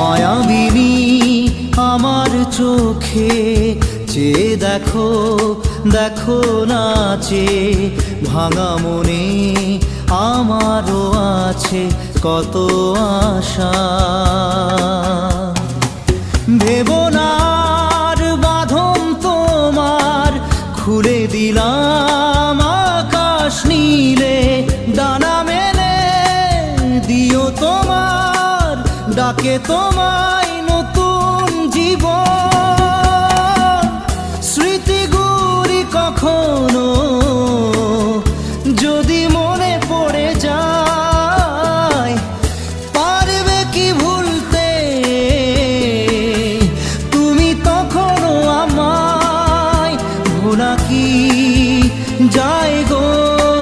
মায়াবিনী আমার চোখে চেয়ে দেখো, দেখো নাচে ভাঙা মনে আমারও আছে কত আশা। ভেবো না আর বাঁধন তোমার, খুলে দিলাম আকাশ নীলে, ডানা মেলে দিও তোমার ডাকে তোমায় নতুন জীবন। স্মৃতিগুলি কখনো যদি